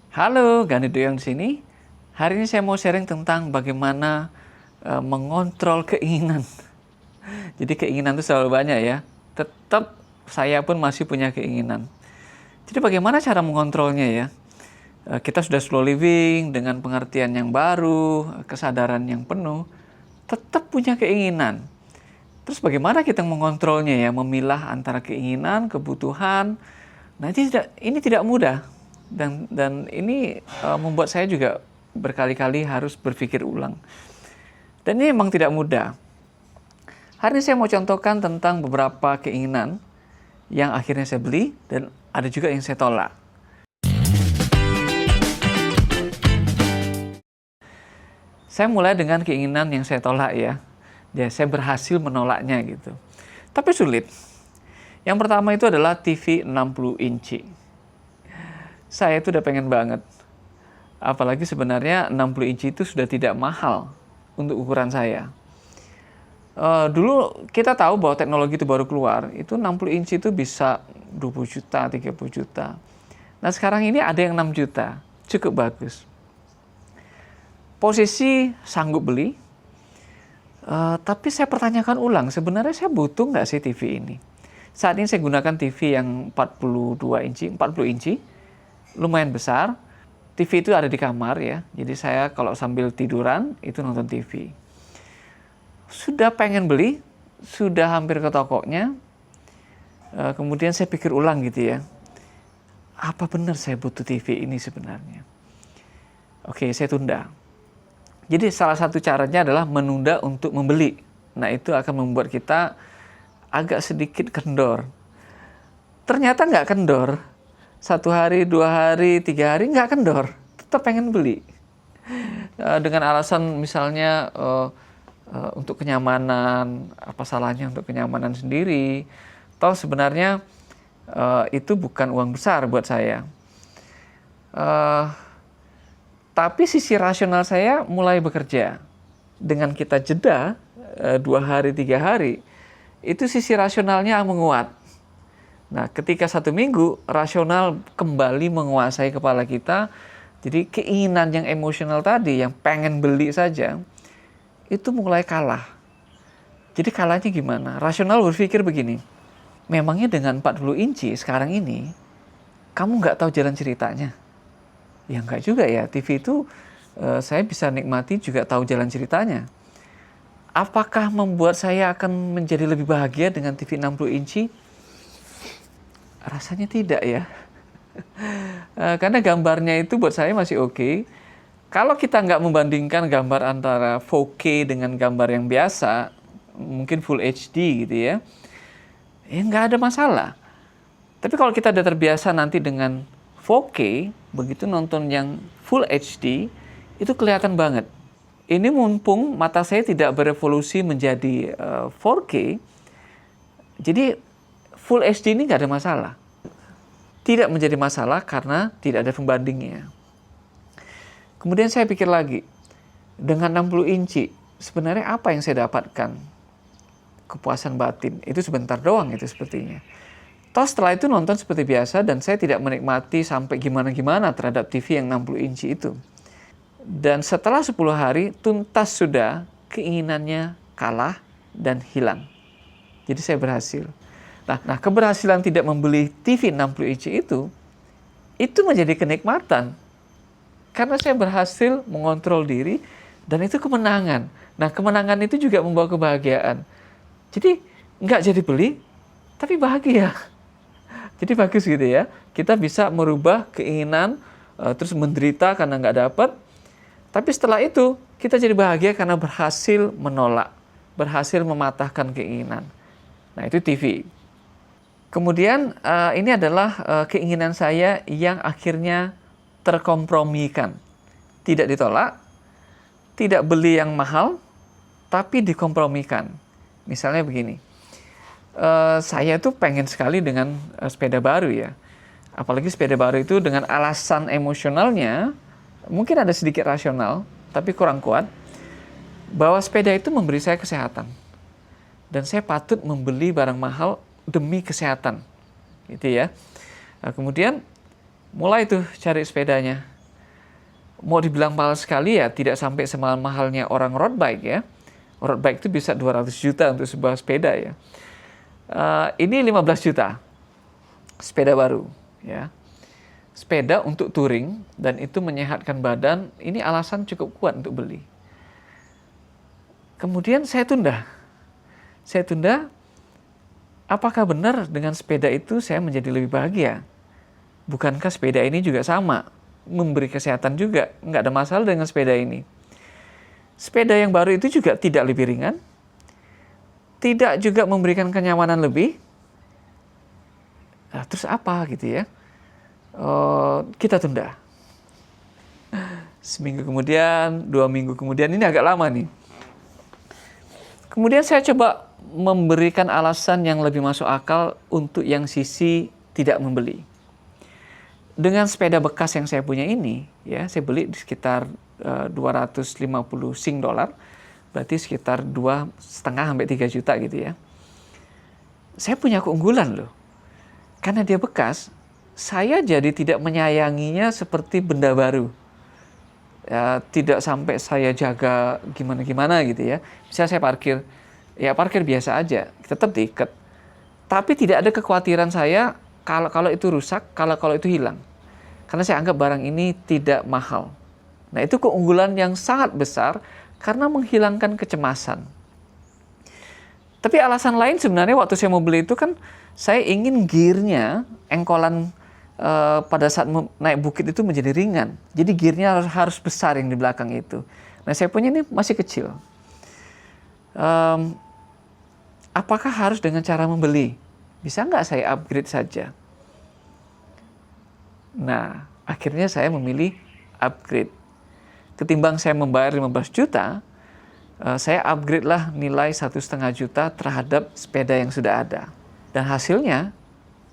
Halo, Gani Doyong di sini. Hari ini saya mau sharing tentang bagaimana mengontrol keinginan. Jadi keinginan itu selalu banyak ya. Tetap saya pun masih punya keinginan. Jadi bagaimana cara mengontrolnya ya? Kita sudah slow living dengan pengertian yang baru, kesadaran yang penuh, tetap punya keinginan. Terus bagaimana kita mengontrolnya ya? Memilah antara keinginan, kebutuhan. Nah, ini tidak mudah. Dan ini membuat saya juga berkali-kali harus berpikir ulang. Dan ini memang tidak mudah. Hari ini saya mau contohkan tentang beberapa keinginan yang akhirnya saya beli dan ada juga yang saya tolak. Saya mulai dengan keinginan yang saya tolak ya. Ya, saya berhasil menolaknya gitu. Tapi sulit. Yang pertama itu adalah TV 60 inci. Saya itu udah pengen banget. Apalagi sebenarnya 60 inci itu sudah tidak mahal untuk ukuran saya. Dulu kita tahu bahwa teknologi itu baru keluar, itu 60 inci itu bisa 20 juta, 30 juta. Nah sekarang ini ada yang 6 juta, cukup bagus. Posisi sanggup beli, tapi saya pertanyakan ulang, sebenarnya saya butuh nggak sih TV ini? Saat ini saya gunakan TV yang 42 inci, 40 inci, lumayan besar. TV itu ada di kamar ya, jadi saya kalau sambil tiduran itu nonton TV. Sudah pengen beli, sudah hampir ke tokonya, kemudian saya pikir ulang gitu ya, apa benar saya butuh TV ini sebenarnya? Oke, saya tunda. Jadi salah satu caranya adalah menunda untuk membeli. Nah itu akan membuat kita agak sedikit kendor. Ternyata nggak kendor. 1 hari, 2 hari, 3 hari nggak kendor, tetap pengen beli. Dengan alasan misalnya untuk kenyamanan, apa salahnya untuk kenyamanan sendiri. Toh sebenarnya itu bukan uang besar buat saya. Tapi sisi rasional saya mulai bekerja. Dengan kita jeda 2 hari, 3 hari, itu sisi rasionalnya menguat. Nah, ketika 1 minggu, rasional kembali menguasai kepala kita. Jadi keinginan yang emosional tadi, yang pengen beli saja, itu mulai kalah. Jadi kalahnya gimana? Rasional berpikir begini, memangnya dengan 40 inci sekarang ini, kamu nggak tahu jalan ceritanya? Ya nggak juga ya, TV itu saya bisa nikmati juga tahu jalan ceritanya. Apakah membuat saya akan menjadi lebih bahagia dengan TV 60 inci? Rasanya tidak ya. Karena gambarnya itu buat saya masih oke. Kalau kita nggak membandingkan gambar antara 4K dengan gambar yang biasa, mungkin Full HD gitu ya, ya nggak ada masalah. Tapi kalau kita udah terbiasa nanti dengan 4K, begitu nonton yang Full HD, itu kelihatan banget. Ini mumpung mata saya tidak berevolusi menjadi 4K, jadi Full HD ini nggak ada masalah. Tidak menjadi masalah karena tidak ada pembandingnya. Kemudian saya pikir lagi, dengan 60 inci, sebenarnya apa yang saya dapatkan? Kepuasan batin, itu sebentar doang itu sepertinya. Toh setelah itu nonton seperti biasa dan saya tidak menikmati sampai gimana-gimana terhadap TV yang 60 inci itu. Dan setelah 10 hari, tuntas sudah keinginannya kalah dan hilang. Jadi saya berhasil. Nah, keberhasilan tidak membeli TV 60 inci itu menjadi kenikmatan. Karena saya berhasil mengontrol diri dan itu kemenangan. Nah, kemenangan itu juga membawa kebahagiaan. Jadi, nggak jadi beli, tapi bahagia. Jadi bagus gitu ya. Kita bisa merubah keinginan, terus menderita karena nggak dapat. Tapi setelah itu, kita jadi bahagia karena berhasil menolak. Berhasil mematahkan keinginan. Nah, itu TV. Kemudian ini adalah keinginan saya yang akhirnya terkompromikan. Tidak ditolak, tidak beli yang mahal, tapi dikompromikan. Misalnya begini, saya tuh pengen sekali dengan sepeda baru ya. Apalagi sepeda baru itu dengan alasan emosionalnya, mungkin ada sedikit rasional, tapi kurang kuat, bahwa sepeda itu memberi saya kesehatan. Dan saya patut membeli barang mahal demi kesehatan, gitu ya. Nah, kemudian mulai tuh cari sepedanya. Mau dibilang mahal sekali ya, tidak sampai semahal-mahalnya orang road bike ya. Road bike itu bisa 200 juta untuk sebuah sepeda ya. Ini 15 juta, sepeda baru ya. Sepeda untuk touring dan itu menyehatkan badan, ini alasan cukup kuat untuk beli. Kemudian saya tunda. Apakah benar dengan sepeda itu saya menjadi lebih bahagia? Bukankah sepeda ini juga sama, memberi kesehatan juga, nggak ada masalah dengan sepeda ini. Sepeda yang baru itu juga tidak lebih ringan, tidak juga memberikan kenyamanan lebih. Nah, terus apa gitu ya? Kita tunda. Seminggu kemudian, 2 minggu kemudian, ini agak lama nih. Kemudian saya coba memberikan alasan yang lebih masuk akal untuk yang sisi tidak membeli. Dengan sepeda bekas yang saya punya ini, ya saya beli di sekitar 250 Sing dolar, berarti sekitar 2,5 sampai 3 juta gitu ya. Saya punya keunggulan loh. Karena dia bekas, saya jadi tidak menyayanginya seperti benda baru. Ya, tidak sampai saya jaga gimana-gimana gitu ya. Misalnya saya parkir biasa aja, tetap diikat. Tapi tidak ada kekhawatiran saya kalau itu rusak, kalau itu hilang. Karena saya anggap barang ini tidak mahal. Nah, itu keunggulan yang sangat besar karena menghilangkan kecemasan. Tapi alasan lain sebenarnya waktu saya mau beli itu kan saya ingin gearnya, engkolan pada saat naik bukit itu menjadi ringan. Jadi gearnya harus besar yang di belakang itu. Nah, saya punya ini masih kecil. Apakah harus dengan cara membeli? Bisa nggak saya upgrade saja? Nah, akhirnya saya memilih upgrade. Ketimbang saya membayar 15 juta, saya upgrade lah nilai 1,5 juta terhadap sepeda yang sudah ada. Dan hasilnya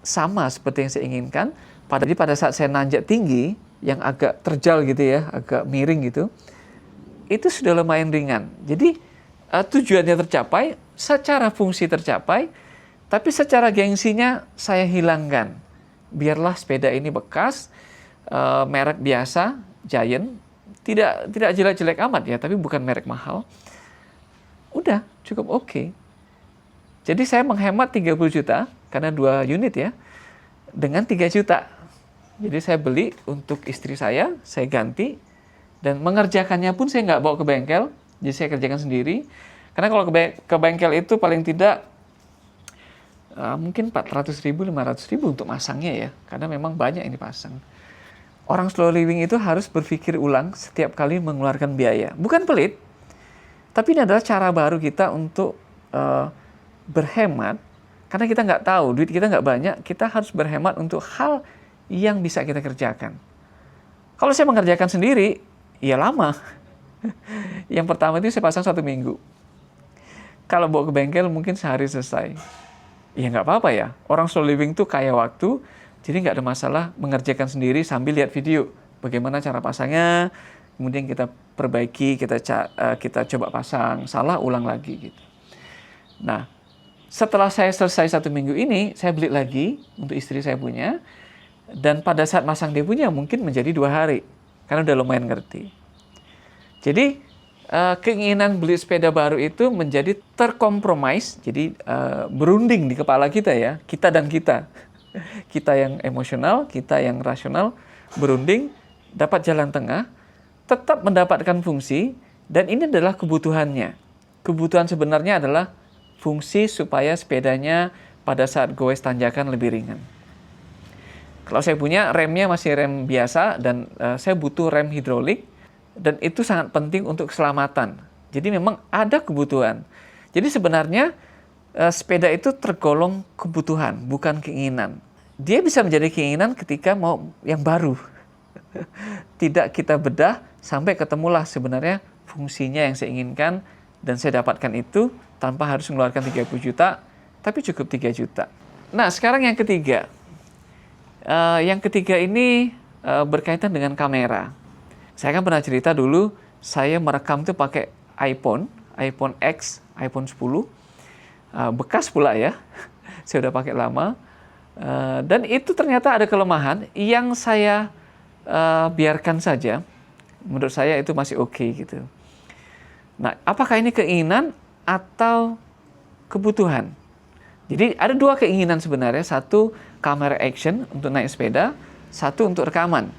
sama seperti yang saya inginkan. Pada saat saya nanjak tinggi, yang agak terjal gitu ya, agak miring gitu, itu sudah lumayan ringan. Jadi tujuannya tercapai, secara fungsi tercapai, tapi secara gengsinya saya hilangkan. Biarlah sepeda ini bekas, merek biasa, Giant, tidak jelek-jelek amat ya, tapi bukan merek mahal. Udah, cukup oke. Jadi saya menghemat 30 juta, karena 2 unit ya, dengan 3 juta. Jadi saya beli untuk istri saya ganti, dan mengerjakannya pun saya nggak bawa ke bengkel, jadi saya kerjakan sendiri. Karena kalau ke bengkel itu paling tidak mungkin 400.000, 500.000 untuk masangnya ya, karena memang banyak yang dipasang. Orang slow living itu harus berpikir ulang setiap kali mengeluarkan biaya. Bukan pelit, tapi ini adalah cara baru kita untuk berhemat, karena kita nggak tahu, duit kita nggak banyak, kita harus berhemat untuk hal yang bisa kita kerjakan. Kalau saya mengerjakan sendiri, ya lama. Yang pertama itu saya pasang 1 minggu. Kalau bawa ke bengkel mungkin sehari selesai. Ya nggak apa-apa ya, orang slow living tuh kaya waktu, jadi nggak ada masalah mengerjakan sendiri sambil lihat video. Bagaimana cara pasangnya, kemudian kita perbaiki, kita coba pasang, salah ulang lagi gitu. Nah, setelah saya selesai 1 minggu ini, saya beli lagi untuk istri saya punya, dan pada saat masang dia punya mungkin menjadi 2 hari, karena udah lumayan ngerti. Jadi keinginan beli sepeda baru itu menjadi terkompromis, jadi berunding di kepala kita ya, kita dan kita. Kita yang emosional, kita yang rasional, berunding, dapat jalan tengah, tetap mendapatkan fungsi, dan ini adalah kebutuhannya. Kebutuhan sebenarnya adalah fungsi supaya sepedanya pada saat goes tanjakan lebih ringan. Kalau saya punya remnya masih rem biasa, dan saya butuh rem hidrolik, dan itu sangat penting untuk keselamatan. Jadi memang ada kebutuhan. Jadi sebenarnya sepeda itu tergolong kebutuhan, bukan keinginan. Dia bisa menjadi keinginan ketika mau yang baru. Tidak kita bedah sampai ketemulah sebenarnya fungsinya yang saya inginkan, dan saya dapatkan itu tanpa harus mengeluarkan 30 juta, tapi cukup 3 juta. Nah, sekarang yang ketiga. Yang ketiga ini berkaitan dengan kamera. Saya kan pernah cerita dulu, saya merekam itu pakai iPhone X, iPhone 10, bekas pula ya, saya udah pakai lama, dan itu ternyata ada kelemahan yang saya biarkan saja, Menurut saya itu masih oke gitu. Nah, apakah ini keinginan atau kebutuhan? Jadi ada dua keinginan sebenarnya, satu kamera action untuk naik sepeda, satu untuk rekaman.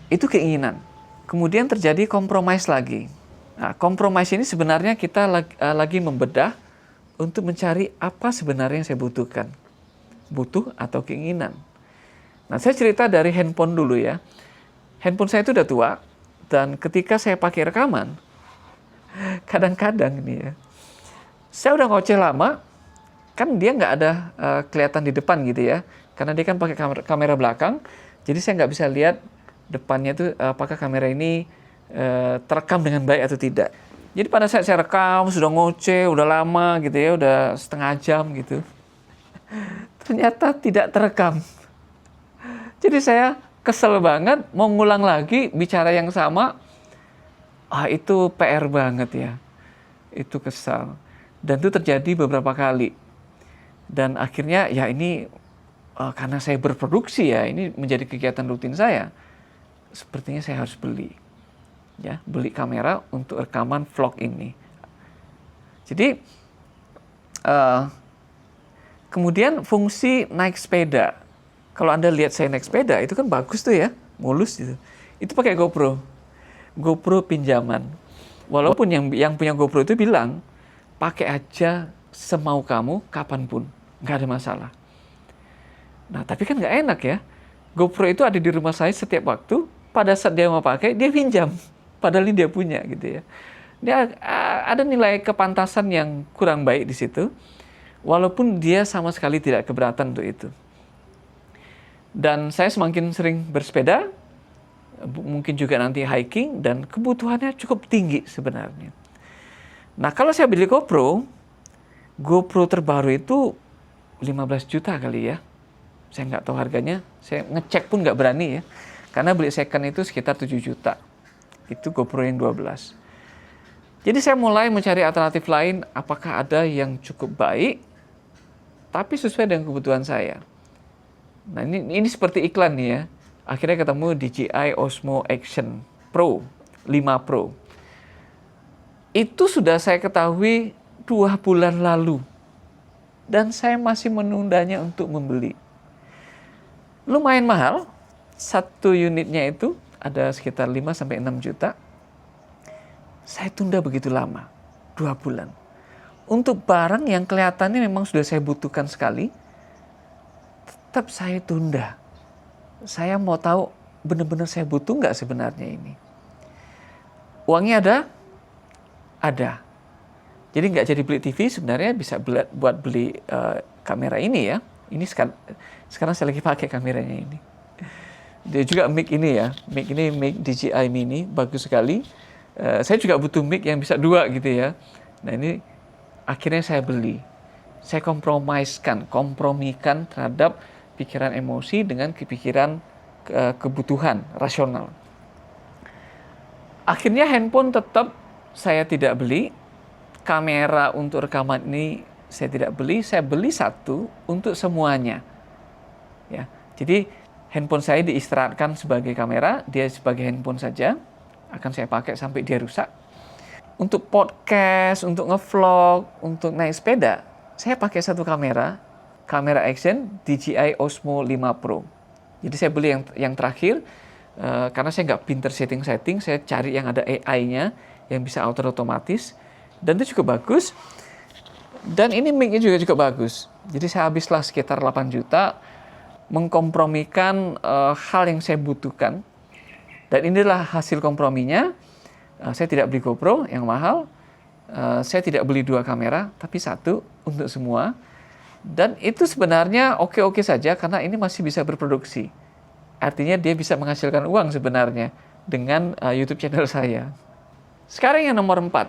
Itu keinginan. Kemudian terjadi compromise lagi. Nah, compromise ini sebenarnya kita lagi membedah untuk mencari apa sebenarnya yang saya butuhkan. Butuh atau keinginan. Nah, saya cerita dari handphone dulu ya. Handphone saya itu udah tua, dan ketika saya pakai rekaman, kadang-kadang nih ya, saya udah ngoceh lama, kan dia nggak ada kelihatan di depan gitu ya, karena dia kan pakai kamera belakang, jadi saya nggak bisa lihat depannya itu apakah kamera ini terekam dengan baik atau tidak. Jadi pada saat saya rekam, sudah ngoceh, udah lama gitu ya, udah setengah jam gitu, ternyata tidak terekam. Jadi saya kesel banget, mau ngulang lagi bicara yang sama, itu PR banget ya, itu kesal. Dan itu terjadi beberapa kali. Dan akhirnya ya ini karena saya berproduksi ya, ini menjadi kegiatan rutin saya. Sepertinya saya harus beli. Ya, beli kamera untuk rekaman vlog ini. Jadi kemudian fungsi naik sepeda. Kalau Anda lihat saya naik sepeda, itu kan bagus tuh ya, mulus gitu. Itu pakai GoPro. GoPro pinjaman. Walaupun yang punya GoPro itu bilang, pakai aja semau kamu, kapanpun. Nggak ada masalah. Nah, tapi kan nggak enak ya. GoPro itu ada di rumah saya setiap waktu, pada saat dia mau pakai, dia pinjam. Padahal ini dia punya gitu ya. Dia ada nilai kepantasan yang kurang baik di situ. Walaupun dia sama sekali tidak keberatan untuk itu. Dan saya semakin sering bersepeda, mungkin juga nanti hiking, dan kebutuhannya cukup tinggi sebenarnya. Nah, kalau saya beli GoPro terbaru itu 15 juta kali ya. Saya nggak tahu harganya, saya ngecek pun nggak berani ya. Karena beli second itu sekitar 7 juta. Itu GoPro yang 12. Jadi saya mulai mencari alternatif lain, apakah ada yang cukup baik, tapi sesuai dengan kebutuhan saya. Nah, ini seperti iklan nih ya. Akhirnya ketemu DJI Osmo Action Pro 5 Pro. Itu sudah saya ketahui 2 bulan lalu. Dan saya masih menundanya untuk membeli. Lumayan mahal. Satu unitnya itu ada sekitar 5-6 juta. Saya tunda begitu lama. 2 bulan. Untuk barang yang kelihatannya memang sudah saya butuhkan sekali, tetap saya tunda. Saya mau tahu benar-benar saya butuh nggak sebenarnya ini. Uangnya ada? Ada. Jadi nggak jadi beli TV, sebenarnya bisa buat beli kamera ini ya. Ini sekarang saya lagi pakai kameranya ini. Dia juga mic ini ya. Mic ini mic DJI Mini, bagus sekali. Saya juga butuh mic yang bisa 2 gitu ya. Nah, ini akhirnya saya beli. Saya kompromikan terhadap pikiran emosi dengan kepikiran kebutuhan rasional. Akhirnya handphone tetap saya tidak beli. Kamera untuk rekaman ini saya tidak beli. Saya beli satu untuk semuanya. Ya, jadi handphone saya diistirahatkan sebagai kamera, dia sebagai handphone saja. Akan saya pakai sampai dia rusak. Untuk podcast, untuk ngevlog, untuk naik sepeda, saya pakai satu kamera action DJI Osmo 5 Pro. Jadi saya beli yang terakhir, karena saya nggak pinter setting, saya cari yang ada AI-nya, yang bisa otomatis, dan itu cukup bagus. Dan ini mic-nya juga cukup bagus. Jadi saya habislah sekitar 8 juta, mengkompromikan hal yang saya butuhkan. Dan inilah hasil komprominya. Saya tidak beli GoPro yang mahal, saya tidak beli 2 kamera, tapi satu untuk semua. Dan itu sebenarnya oke-oke saja karena ini masih bisa berproduksi. Artinya dia bisa menghasilkan uang sebenarnya dengan YouTube channel saya. Sekarang yang nomor 4.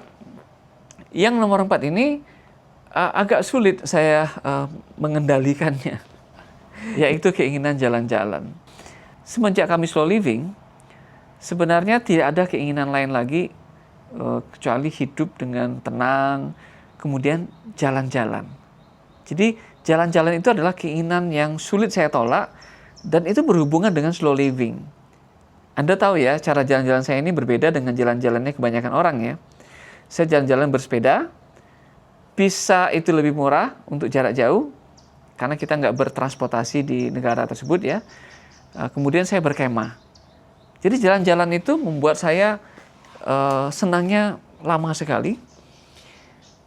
Yang nomor 4 ini agak sulit saya mengendalikannya. Yaitu keinginan jalan-jalan. Semenjak kami slow living, sebenarnya tidak ada keinginan lain lagi kecuali hidup dengan tenang, kemudian jalan-jalan. Jadi jalan-jalan itu adalah keinginan yang sulit saya tolak, dan itu berhubungan dengan slow living. Anda tahu ya, cara jalan-jalan saya ini berbeda dengan jalan-jalannya kebanyakan orang ya. Saya jalan-jalan bersepeda, bisa itu lebih murah untuk jarak jauh, karena kita nggak bertransportasi di negara tersebut ya. Kemudian saya berkemah. Jadi jalan-jalan itu membuat saya senangnya lama sekali,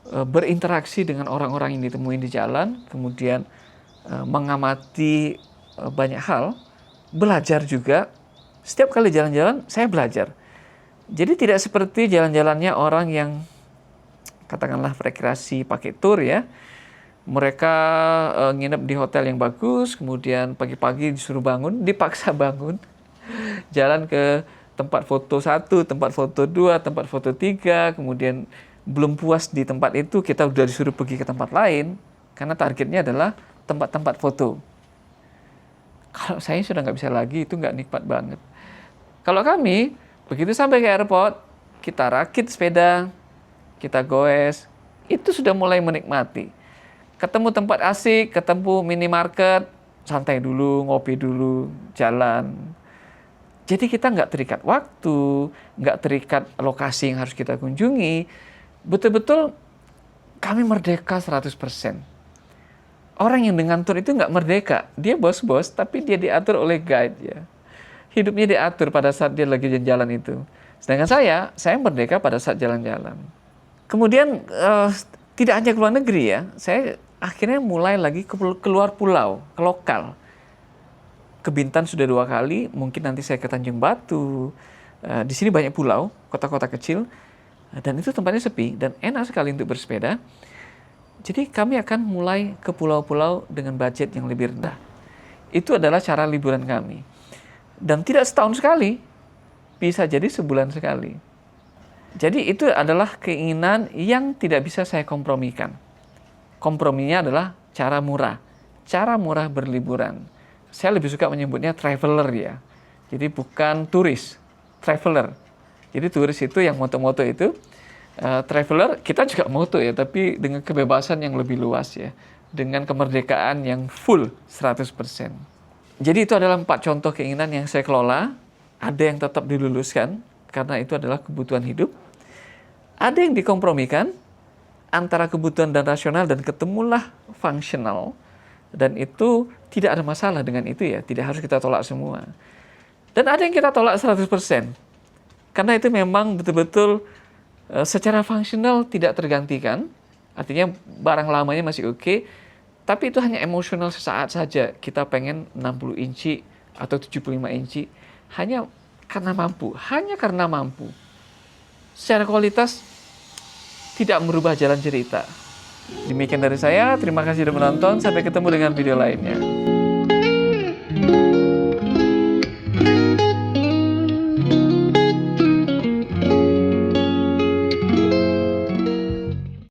berinteraksi dengan orang-orang yang ditemuin di jalan, kemudian mengamati banyak hal, belajar juga. Setiap kali jalan-jalan, saya belajar. Jadi tidak seperti jalan-jalannya orang yang katakanlah rekreasi pakai tur ya. Mereka nginep di hotel yang bagus, kemudian pagi-pagi disuruh bangun, dipaksa bangun, jalan ke tempat foto 1, tempat foto 2, tempat foto 3, kemudian belum puas di tempat itu, kita udah disuruh pergi ke tempat lain, karena targetnya adalah tempat-tempat foto. Kalau saya sudah nggak bisa lagi, itu nggak nikmat banget. Kalau kami, begitu sampai ke airport, kita rakit sepeda, kita goes, itu sudah mulai menikmati. Ketemu tempat asik, ketemu minimarket, santai dulu, ngopi dulu, jalan. Jadi kita nggak terikat waktu, nggak terikat lokasi yang harus kita kunjungi. Betul-betul kami merdeka 100%. Orang yang dengan tur itu nggak merdeka. Dia bos-bos, tapi dia diatur oleh guide ya. Hidupnya diatur pada saat dia lagi jalan itu. Sedangkan saya merdeka pada saat jalan-jalan. Kemudian tidak hanya ke luar negeri ya, saya akhirnya mulai lagi keluar pulau, ke lokal. Ke Bintan sudah 2 kali, mungkin nanti saya ke Tanjung Batu. Di sini banyak pulau, kota-kota kecil, dan itu tempatnya sepi dan enak sekali untuk bersepeda. Jadi kami akan mulai ke pulau-pulau dengan budget yang lebih rendah. Itu adalah cara liburan kami. Dan tidak setahun sekali, bisa jadi sebulan sekali. Jadi itu adalah keinginan yang tidak bisa saya kompromikan. Komprominya adalah cara murah berliburan. Saya lebih suka menyebutnya traveler ya. Jadi bukan turis, traveler. Jadi turis itu yang moto-moto itu, traveler kita juga moto ya, tapi dengan kebebasan yang lebih luas ya. Dengan kemerdekaan yang full 100%. Jadi itu adalah 4 contoh keinginan yang saya kelola. Ada yang tetap diluluskan, karena itu adalah kebutuhan hidup. Ada yang dikompromikan antara kebutuhan dan rasional, dan ketemulah fungsional. Dan itu tidak ada masalah dengan itu ya, tidak harus kita tolak semua. Dan ada yang kita tolak 100%. Karena itu memang betul-betul secara fungsional tidak tergantikan. Artinya barang lamanya masih oke, tapi itu hanya emosional sesaat saja. Kita pengen 60 inci atau 75 inci hanya karena mampu. Secara kualitas tidak merubah jalan cerita. Demikian dari saya, terima kasih sudah menonton, sampai ketemu dengan video lainnya.